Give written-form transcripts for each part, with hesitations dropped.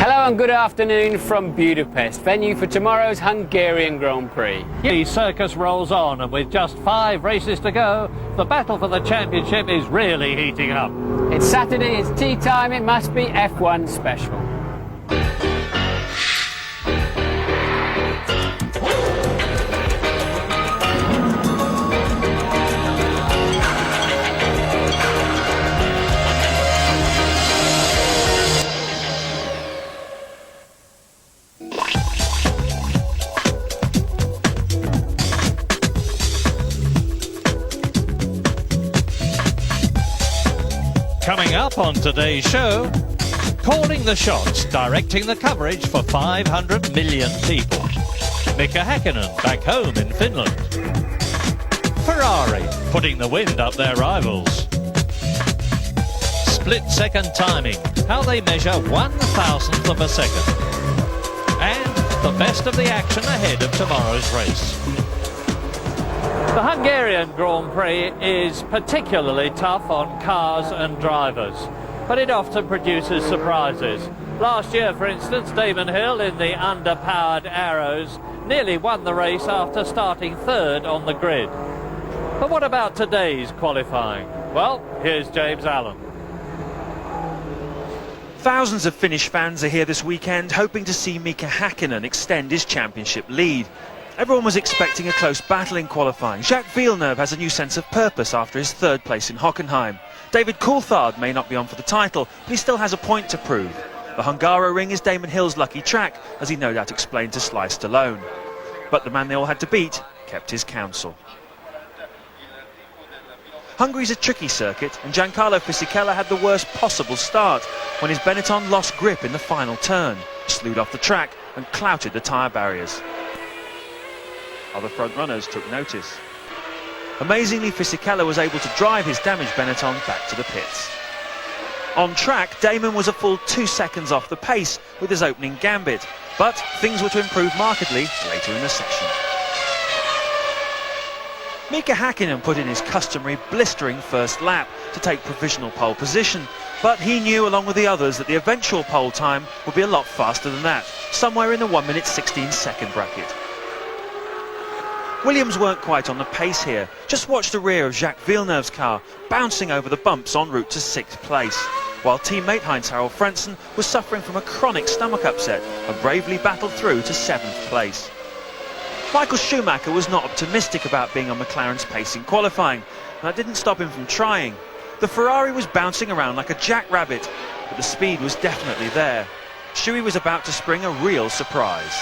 Hello and good afternoon from Budapest, venue for tomorrow's Hungarian Grand Prix. The circus rolls on, and with just 5 races to go, the battle for the championship is really heating up. It's Saturday, it's tea time, it must be F1 special. Coming up on today's show, calling the shots, directing the coverage for 500 million people. Mika Häkkinen back home in Finland. Ferrari putting the wind up their rivals. Split-second timing, how they measure 1,000th of a second. And the best of the action ahead of tomorrow's race. The Hungarian Grand Prix is particularly tough on cars and drivers, but it often produces surprises. Last year, for instance, Damon Hill in the underpowered Arrows nearly won the race after starting third on the grid. But what about today's qualifying? Well, here's James Allen. Thousands of Finnish fans are here this weekend hoping to see Mika Häkkinen extend his championship lead. Everyone was expecting a close battle in qualifying. Jacques Villeneuve has a new sense of purpose after his third place in Hockenheim. David Coulthard may not be on for the title, but he still has a point to prove. The Hungaroring is Damon Hill's lucky track, as he no doubt explained to Sly Stallone. But the man they all had to beat kept his counsel. Hungary's a tricky circuit, and Giancarlo Fisichella had the worst possible start when his Benetton lost grip in the final turn, slewed off the track and clouted the tyre barriers. Other front runners took notice. Amazingly, Fisichella was able to drive his damaged Benetton back to the pits. On track, Damon was a full 2 seconds off the pace with his opening gambit, but things were to improve markedly later in the session. Mika Häkkinen put in his customary blistering first lap to take provisional pole position, but he knew along with the others that the eventual pole time would be a lot faster than that, somewhere in the 1 minute 16 second bracket. Williams weren't quite on the pace here. Just watch the rear of Jacques Villeneuve's car bouncing over the bumps en route to 6th place, while teammate Heinz-Harald Frentzen was suffering from a chronic stomach upset and bravely battled through to 7th place. Michael Schumacher was not optimistic about being on McLaren's pace in qualifying, and that didn't stop him from trying. The Ferrari was bouncing around like a jackrabbit, but the speed was definitely there. Schuey was about to spring a real surprise.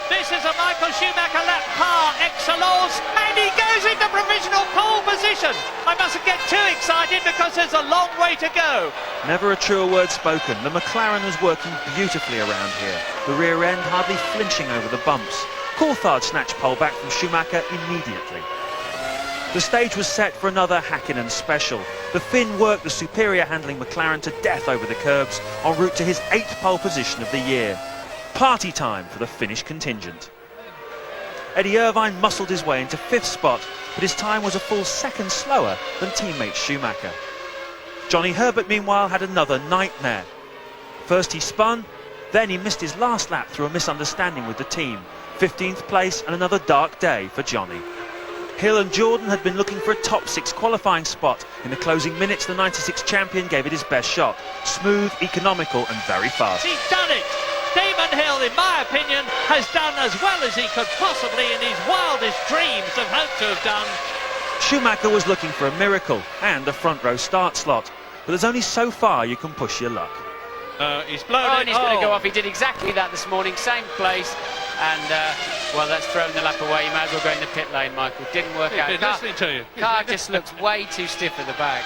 This is a Michael Schumacher lap par excellence, and he goes into provisional pole position. I mustn't get too excited because there's a long way to go. Never a truer word spoken. The McLaren was working beautifully around here, the rear end hardly flinching over the bumps. Coulthard snatched pole back from Schumacher immediately. The stage was set for another Häkkinen special. The Finn worked the superior handling McLaren to death over the curbs en route to his 8th pole position of the year. Party time for the Finnish contingent. Eddie Irvine muscled his way into 5th spot, but his time was a full second slower than teammate Schumacher. Johnny Herbert, meanwhile, had another nightmare. First he spun, then he missed his last lap through a misunderstanding with the team. 15th place and another dark day for Johnny. Hill and Jordan had been looking for a top 6 qualifying spot. In the closing minutes, the 96 champion gave it his best shot. Smooth, economical and very fast. He's done it! Damon Hill, in my opinion, has done as well as he could possibly in his wildest dreams have hoped to have done. Schumacher was looking for a miracle and a front row start slot, but there's only so far you can push your luck. He's blown it. And he's going to go off. He did exactly that this morning, same place, and well, that's thrown the lap away. You might as well go in the pit lane, Michael. Didn't work out. He's been listening to you. Car just looks way too stiff at the back.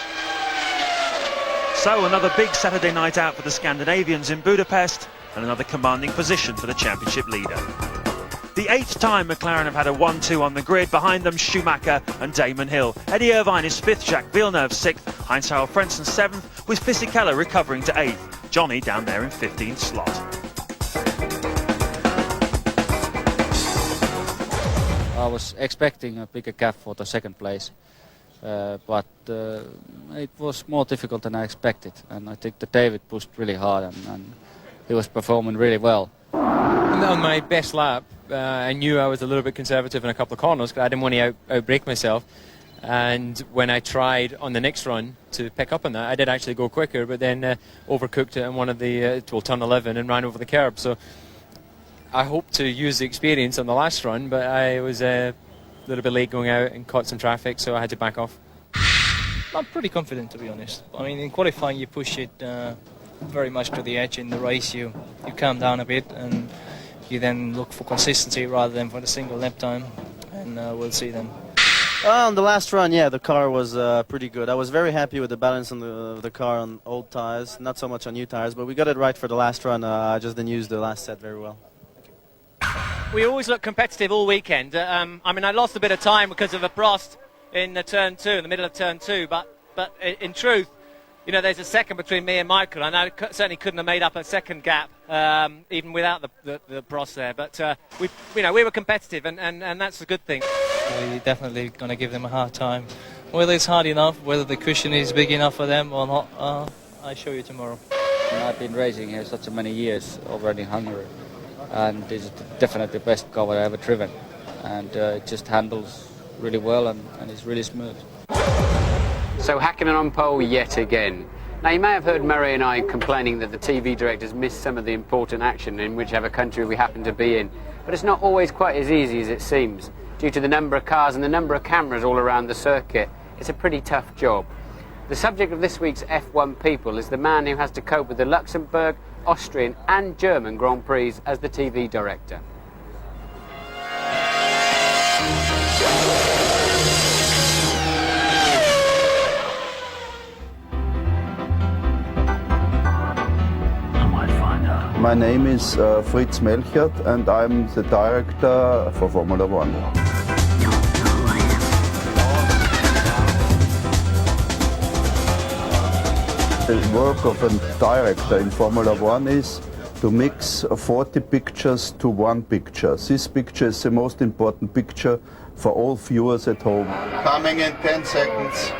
So another big Saturday night out for the Scandinavians in Budapest, and another commanding position for the championship leader. The 8th time McLaren have had a 1-2 on the grid, behind them Schumacher and Damon Hill. Eddie Irvine is 5th, Jacques Villeneuve 6th, Heinz-Harald Frentzen 7th, with Fisichella recovering to 8th. Johnny down there in 15th slot. I was expecting a bigger gap for the 2nd place, but it was more difficult than I expected, and I think that David pushed really hard and he was performing really well. On my best lap, I knew I was a little bit conservative in a couple of corners because I didn't want to outbrake myself. And when I tried on the next run to pick up on that, I did actually go quicker, but then overcooked it in one of the turn 11 and ran over the curb. So I hope to use the experience on the last run, but I was a little bit late going out and caught some traffic, so I had to back off. I'm pretty confident, to be honest. I mean, in qualifying you push it very much to the edge. In the race you calm down a bit and you then look for consistency rather than for the single lap time, and we'll see then. On the last run, yeah, the car was pretty good. I was very happy with the balance on the car on old tyres, not so much on new tyres, but we got it right for the last run. I just didn't use the last set very well. We always look competitive all weekend. I mean, I lost a bit of time because of a frost in turn 2, in the middle of turn 2, but in truth, you know, there's a second between me and Michael, and I certainly couldn't have made up a second gap even without the frost there. But we were competitive, and that's a good thing. We're definitely going to give them a hard time. Whether it's hard enough, whether the cushion is big enough for them or not, I'll show you tomorrow. I've been racing here such a many years already in Hungary, and this is definitely the best car I've ever driven, and it just handles really well and it's really smooth. So Hakkinen on pole yet again. Now, you may have heard Murray and I complaining that the TV directors missed some of the important action in whichever country we happen to be in, but it's not always quite as easy as it seems. Due to the number of cars and the number of cameras all around the circuit, it's a pretty tough job. The subject of this week's F1 People is the man who has to cope with the Luxembourg, Austrian and German Grand Prix as the TV director. My name is Fritz Melchert and I'm the director for Formula One. The work of a director in Formula One is to mix 40 pictures to one picture. This picture is the most important picture for all viewers at home. Coming in 10 seconds.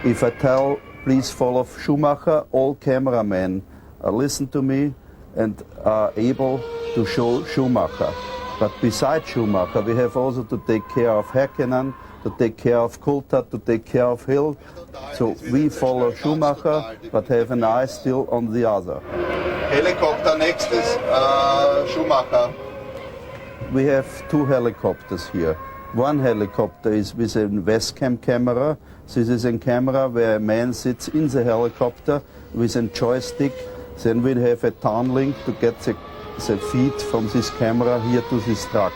If I tell, please follow Schumacher, all cameramen listen to me and are able to show Schumacher. But besides Schumacher, we have also to take care of Hakkinen, to take care of Coulthard, to take care of Hill. So we follow Schumacher, but have an eye still on the other. Helicopter next is Schumacher. We have two helicopters here. One helicopter is with a Westcam camera. This is a camera where a man sits in the helicopter with a joystick. Then we have a turn link to get the feed from this camera here to this truck.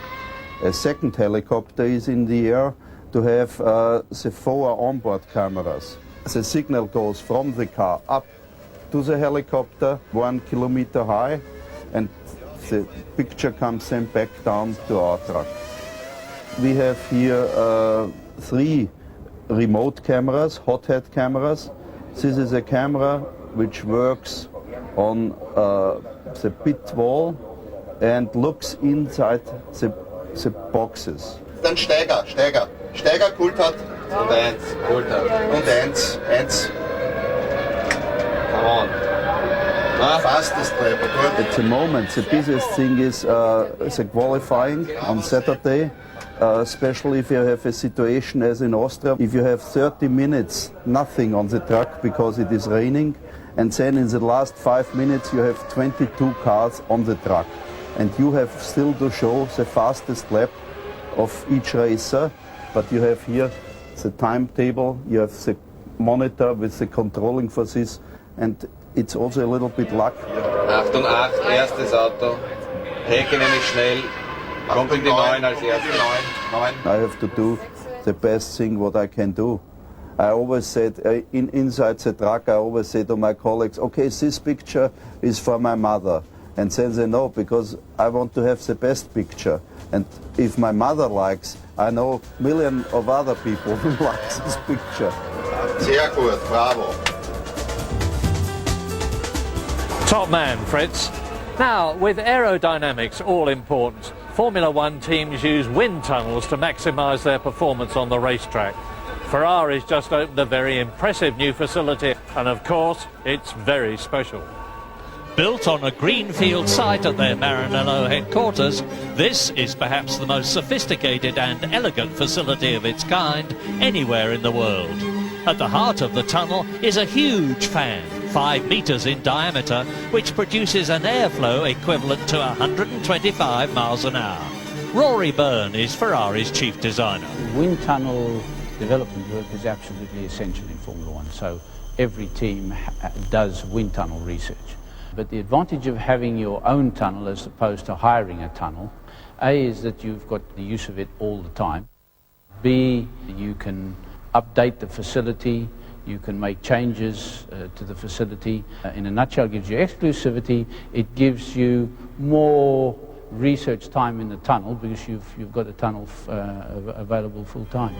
A second helicopter is in the air to have the 4 onboard cameras. The signal goes from the car up to the helicopter 1 kilometer high, and the picture comes then back down to our truck. We have here 3 remote cameras, hot head cameras. This is a camera which works on the pit wall and looks inside the boxes. Dann Steiger, Coulthard. Und 1, Coulthard. Und 1. Come on. Fastest lap, good. At the moment, the busiest thing is the qualifying on Saturday, especially if you have a situation as in Austria. If you have 30 minutes, nothing on the track because it is raining, and then in the last 5 minutes you have 22 cars on the track, and you have still to show the fastest lap of each racer, but you have here the timetable, you have the monitor with the controlling for this, and it's also a little bit luck. Achtung, 8, erstes Auto. Hakkinen ist schnell. Kommt in die 9 als erstes. 9. I have to do the best thing what I can do. I always said, inside the truck, I always say to my colleagues, okay, this picture is for my mother. And then they know, because I want to have the best picture. And if my mother likes, I know millions of other people who like this picture. Sehr gut, bravo. Top man, Fritz. Now, with aerodynamics all important, Formula One teams use wind tunnels to maximise their performance on the racetrack. Ferrari's just opened a very impressive new facility, and of course, it's very special. Built on a greenfield site at their Maranello headquarters, this is perhaps the most sophisticated and elegant facility of its kind anywhere in the world. At the heart of the tunnel is a huge fan, 5 metres in diameter, which produces an airflow equivalent to 125 miles an hour. Rory Byrne is Ferrari's chief designer. Wind tunnel development work is absolutely essential in Formula One, so every team does wind tunnel research. But the advantage of having your own tunnel as opposed to hiring a tunnel, A, is that you've got the use of it all the time. B, you can update the facility, you can make changes to the facility. In a nutshell, it gives you exclusivity, it gives you more research time in the tunnel because you've got a tunnel available full time.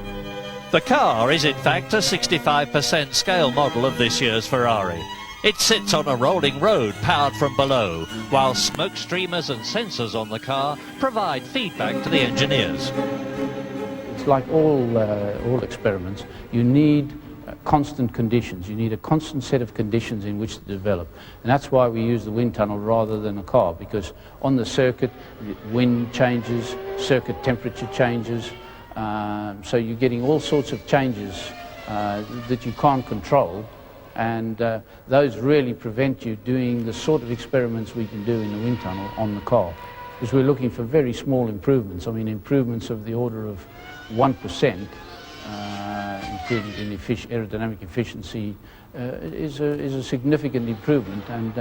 The car is in fact a 65% scale model of this year's Ferrari. It sits on a rolling road powered from below, while smoke streamers and sensors on the car provide feedback to the engineers. It's like all experiments, you need constant conditions. You need a constant set of conditions in which to develop. And that's why we use the wind tunnel rather than a car, because on the circuit, wind changes, circuit temperature changes, so you're getting all sorts of changes that you can't control, and those really prevent you doing the sort of experiments we can do in the wind tunnel on the car, because we're looking for very small improvements. I mean, improvements of the order of 1%, improvement in aerodynamic efficiency is a significant improvement, and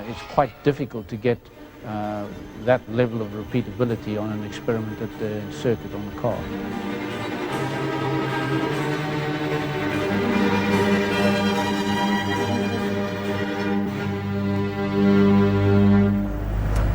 it's quite difficult to get that level of repeatability on an experiment at the circuit on the car.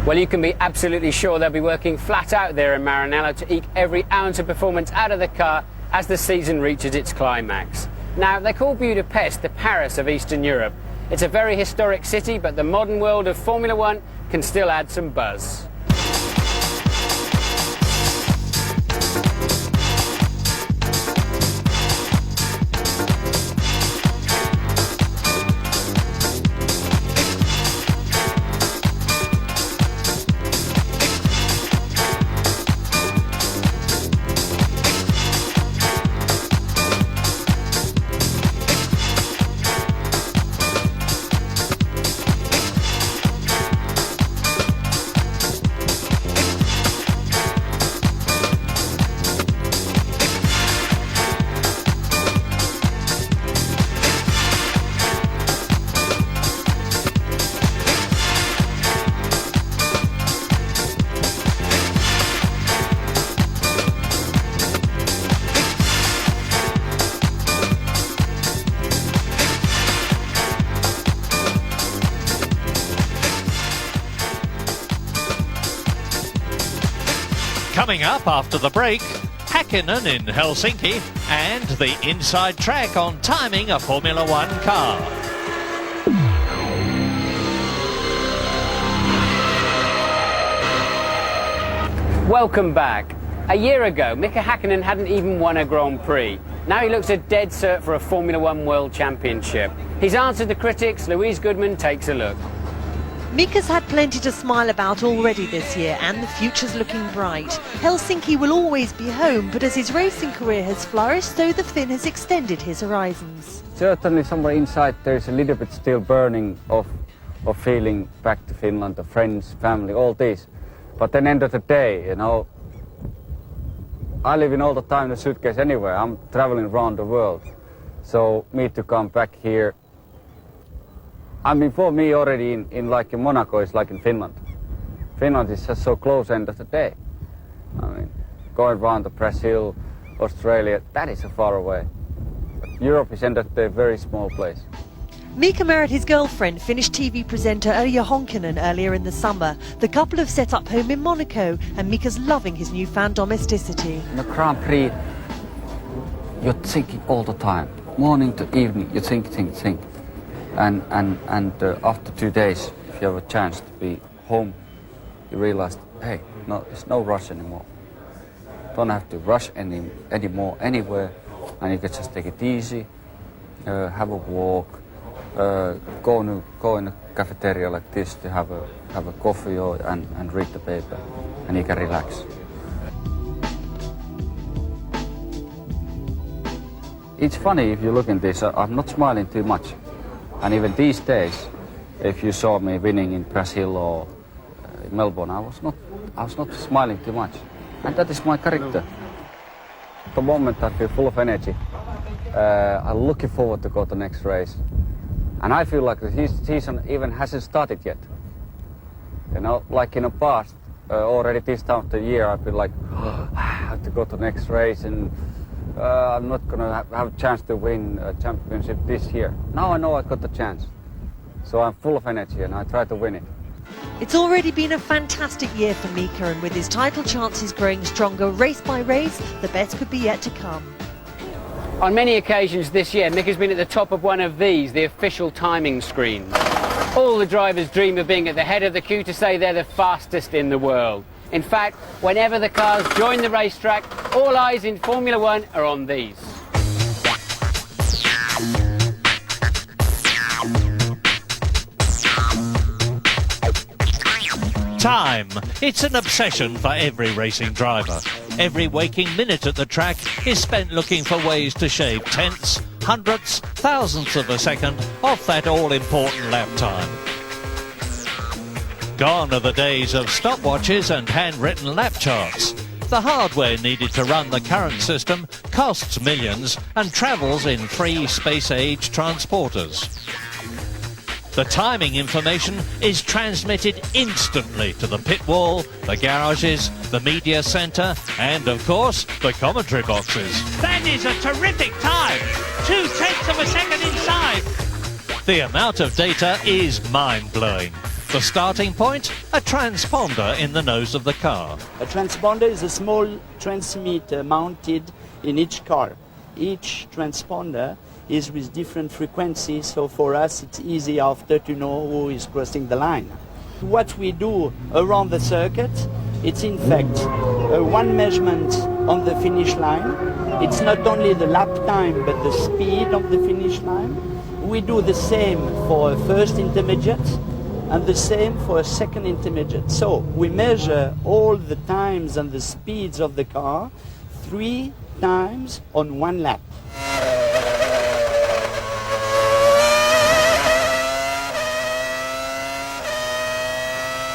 Well, you can be absolutely sure they'll be working flat out there in Maranello to eke every ounce of performance out of the car as the season reaches its climax. Now, they call Budapest the Paris of Eastern Europe. It's a very historic city, but the modern world of Formula One can still add some buzz. Coming up after the break, Häkkinen in Helsinki and the inside track on timing a Formula One car. Welcome back. A year ago, Mika Häkkinen hadn't even won a Grand Prix. Now he looks a dead cert for a Formula One World Championship. He's answered the critics. Louise Goodman takes a look. Mika's had plenty to smile about already this year, and the future's looking bright. Helsinki will always be home, but as his racing career has flourished, so the Finn has extended his horizons. Certainly somewhere inside there's a little bit still burning of feeling back to Finland, the friends, family, all this. But then end of the day, you know, I live in all the time in a suitcase anywhere. I'm traveling around the world. So me to come back here, I mean, for me already in Monaco is like in Finland. Finland is just so close end of the day. I mean, going around to Brazil, Australia, that is so far away. But Europe is end of the day, very small place. Mika married his girlfriend, Finnish TV presenter Erja Honkanen, earlier in the summer. The couple have set up home in Monaco, and Mika's loving his newfound domesticity. In the Grand Prix, you're thinking all the time. Morning to evening, you think. And after 2 days, if you have a chance to be home, you realize, hey, no, there's no rush anymore. Don't have to rush anymore anywhere, and you can just take it easy, have a walk, go in a cafeteria like this to have a coffee and read the paper, and you can relax. It's funny if you look in this, I'm not smiling too much. And even these days, if you saw me winning in Brazil or Melbourne, I was not smiling too much. And that is my character. At the moment I feel full of energy. I'm looking forward to go to the next race. And I feel like the season even hasn't started yet. You know, like in the past, already this time of the year, I feel like, I have to go to the next race and I'm not going to have a chance to win a championship this year. Now I know I got the chance. So I'm full of energy and I try to win it. It's already been a fantastic year for Mika, and with his title chances growing stronger race by race, the best could be yet to come. On many occasions this year, Mick has been at the top of one of these, the official timing screens. All the drivers dream of being at the head of the queue to say they're the fastest in the world. In fact, whenever the cars join the racetrack, all eyes in Formula One are on these. Time. It's an obsession for every racing driver. Every waking minute at the track is spent looking for ways to shave tenths, hundredths, thousandths of a second off that all-important lap time. Gone are the days of stopwatches and handwritten lap charts. The hardware needed to run the current system costs millions and travels in free space-age transporters. The timing information is transmitted instantly to the pit wall, the garages, the media centre and, of course, the commentary boxes. That is a terrific time! 0.2 of a second inside! The amount of data is mind-blowing. The starting point, a transponder in the nose of the car. A transponder is a small transmitter mounted in each car. Each transponder is with different frequencies, so for us it's easy after to know who is crossing the line. What we do around the circuit, it's in fact one measurement on the finish line. It's not only the lap time but the speed of the finish line. We do the same for a first intermediate and the same for a second intermediate. So we measure all the times and the speeds of the car 3 times on one lap.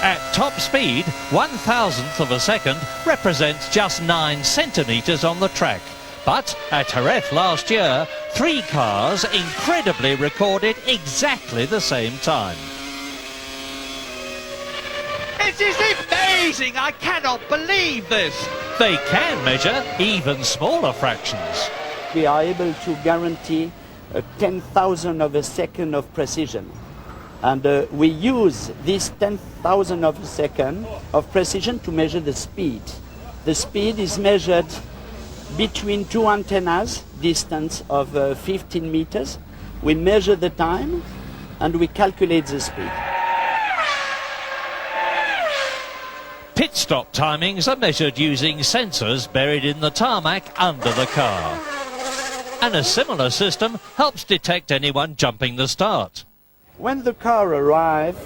At top speed, 1,000th of a second represents just 9 centimetres on the track. But at Jerez last year, 3 cars incredibly recorded exactly the same time. It is amazing! I cannot believe this! They can measure even smaller fractions. We are able to guarantee a 10,000th of a second of precision. And we use this 10,000th of a second of precision to measure the speed. The speed is measured between 2 antennas, distance of 15 meters. We measure the time and we calculate the speed. Pit stop timings are measured using sensors buried in the tarmac under the car. And a similar system helps detect anyone jumping the start. When the car arrives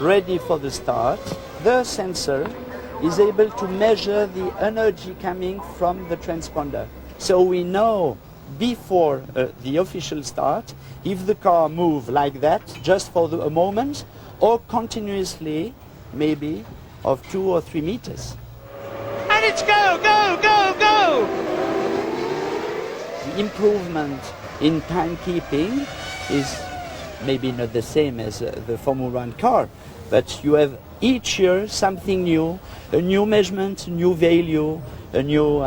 ready for the start, the sensor is able to measure the energy coming from the transponder. So we know before the official start if the car moves like that just for a moment or continuously maybe of 2 or 3 meters. And it's go, go, go, go! The improvement in timekeeping is maybe not the same as the Formula 1 car, but you have each year something new, a new measurement, a new value, a new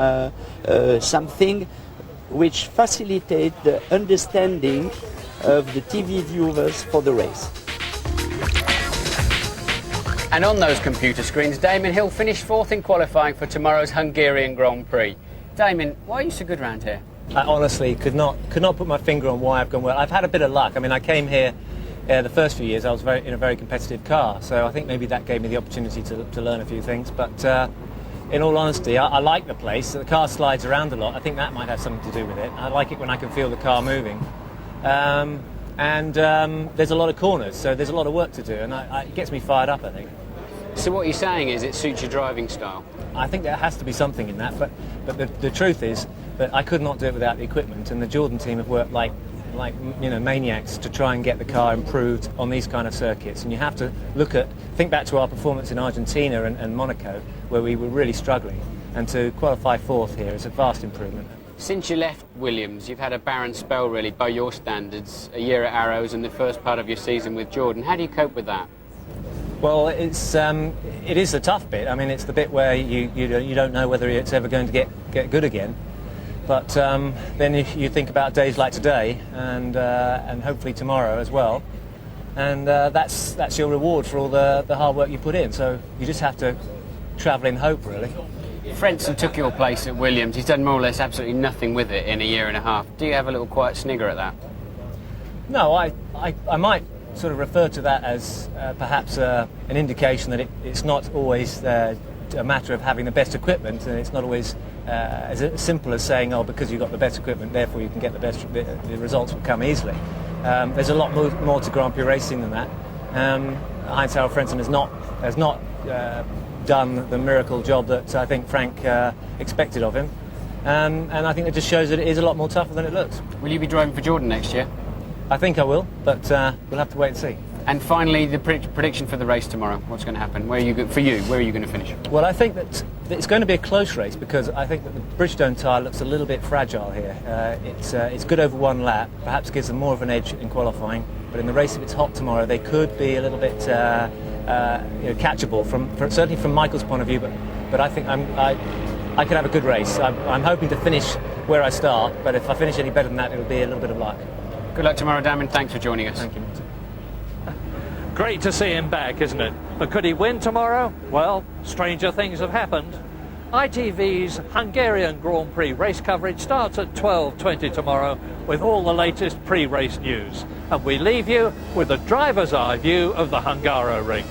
something which facilitates the understanding of the TV viewers for the race. And on those computer screens, Damon Hill finished 4th in qualifying for tomorrow's Hungarian Grand Prix. Damon, why are you so good round here? I honestly could not put my finger on why I've gone well. I've had a bit of luck. I mean, I came here the first few years. I was in a very competitive car, so I think maybe that gave me the opportunity to learn a few things. But in all honesty, I like the place. The car slides around a lot. I think that might have something to do with it. I like it when I can feel the car moving. and there's a lot of corners, so there's a lot of work to do, and it gets me fired up, I think. So what you're saying is it suits your driving style? I think there has to be something in that, but the truth is that I could not do it without the equipment, and the Jordan team have worked like maniacs to try and get the car improved on these kind of circuits. And you have to think back to our performance in Argentina and Monaco, where we were really struggling, and to qualify fourth here is a vast improvement. Since you left Williams, you've had a barren spell really by your standards, a year at Arrows and the first part of your season with Jordan. How do you cope with that? Well, it is the tough bit. I mean, it's the bit where you don't know whether it's ever going to get good again. But then you think about days like today and hopefully tomorrow as well, and that's your reward for all the hard work you put in. So you just have to travel in hope, really. Frentzen took your place at Williams. He's done more or less absolutely nothing with it in a year and a half. Do you have a little quiet snigger at that? No, I might sort of refer to that as perhaps an indication that it's not always a matter of having the best equipment, and it's not always as simple as saying, oh, because you've got the best equipment, therefore you can get the results will come easily. There's a lot more to Grand Prix racing than that. Heinz-Harald Frentzen has not done the miracle job that I think Frank expected of him, and I think it just shows that it is a lot more tougher than it looks. Will you be driving for Jordan next year? I think I will, but we'll have to wait and see. And finally, the prediction for the race tomorrow. What's going to happen? Where are you going to finish? Well, I think that it's going to be a close race, because I think that the Bridgestone tyre looks a little bit fragile here. It's good over one lap, perhaps gives them more of an edge in qualifying. But in the race, if it's hot tomorrow, they could be a little bit catchable, certainly from Michael's point of view. But I think I could have a good race. I'm hoping to finish where I start, but if I finish any better than that, it'll be a little bit of luck. Good luck tomorrow, Damon. Thanks for joining us. Thank you. Great to see him back, isn't it? But could he win tomorrow? Well, stranger things have happened. ITV's Hungarian Grand Prix race coverage starts at 12:20 tomorrow with all the latest pre-race news. And we leave you with a driver's eye view of the Hungaroring.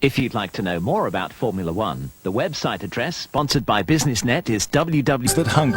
If you'd like to know more about Formula One, the website address, sponsored by BusinessNet, is www.hungary.